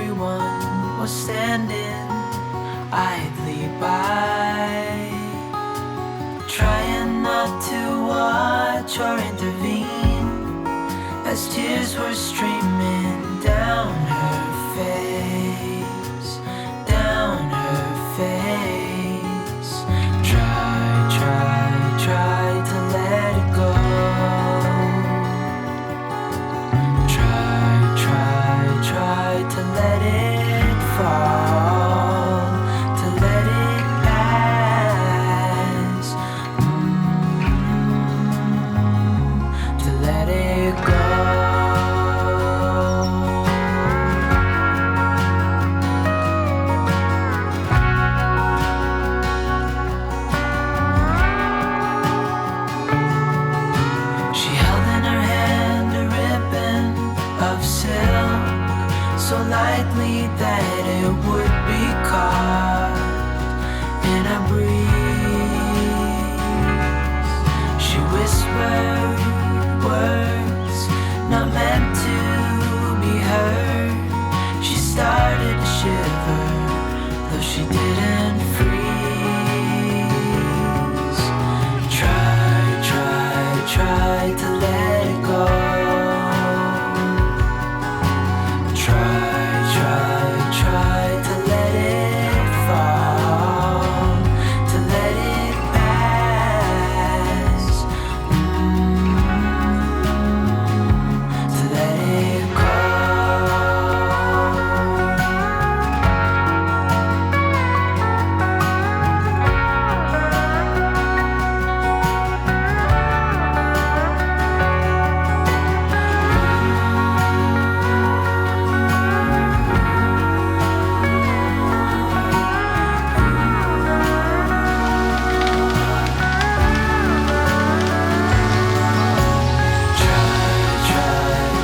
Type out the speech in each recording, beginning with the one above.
everyone was standing idly by, trying not to watch or intervene as tears were streaming down her face, down her face. Try to let it go. Try to let it fall, to let it pass, to let it go. She held in her hand a ribbon of silk, so lightly that it would be caught in a breeze. She whispered words not meant to be heard. She started to shiver, though she didn't freeze. Try to let it go. Try to let it fall, to let it pass, to let it go.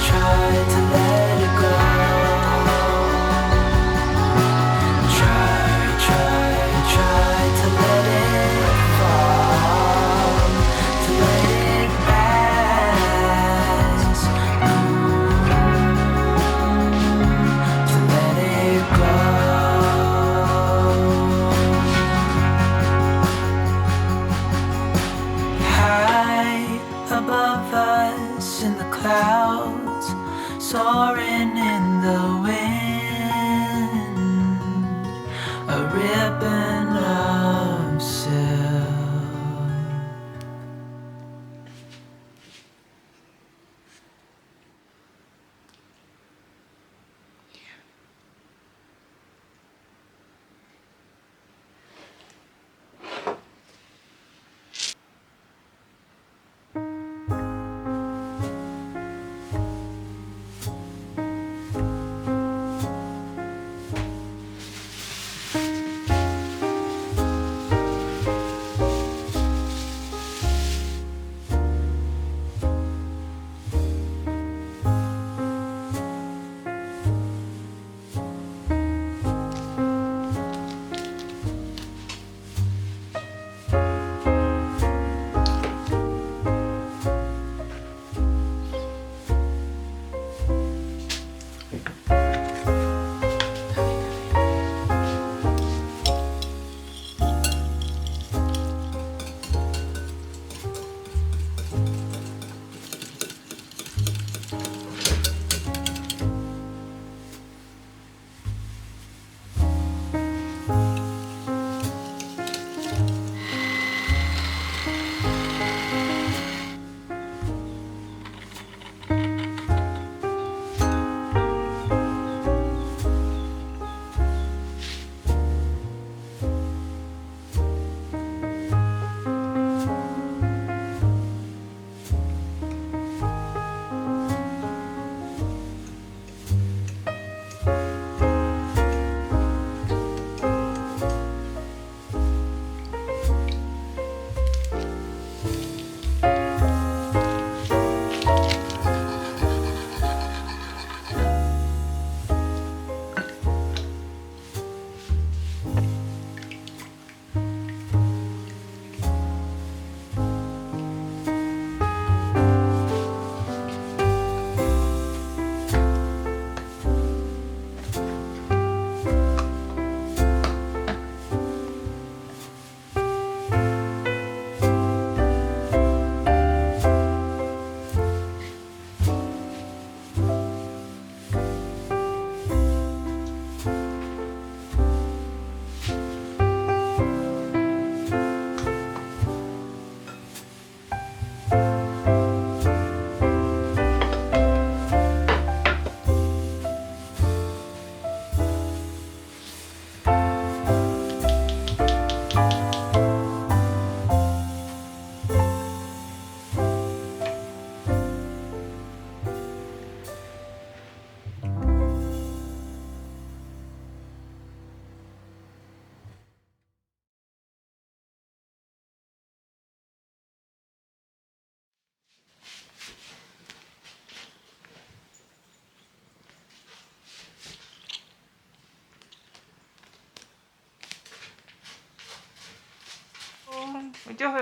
Try to let it go. Try to let it fall, to let it pass, to let it go. High above us in the clouds, soaring in the wind, a ribbon of silk.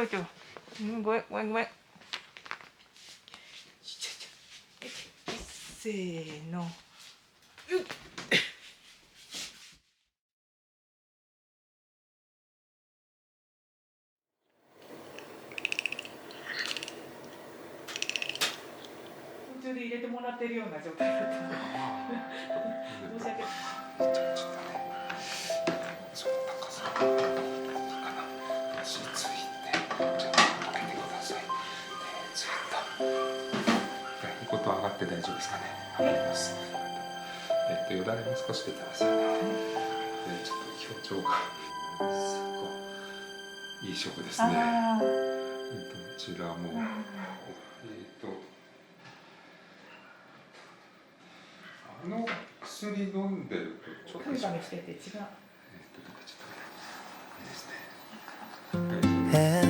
よちょ。ごめんごめんごめん。せーの。途中で入れてもらってるような状態だったので申し訳ない。ちょっとね、その高さいいかな。足ついて、ちょっとかけてください。ずっと。はい、こと上がって大丈夫ですかね。上がります。よだれも少し出てますよね。ちょっと表情がすごいいい食ですね。こちらも薬飲んでるとちょっとカミカミしてて違う。いいですね。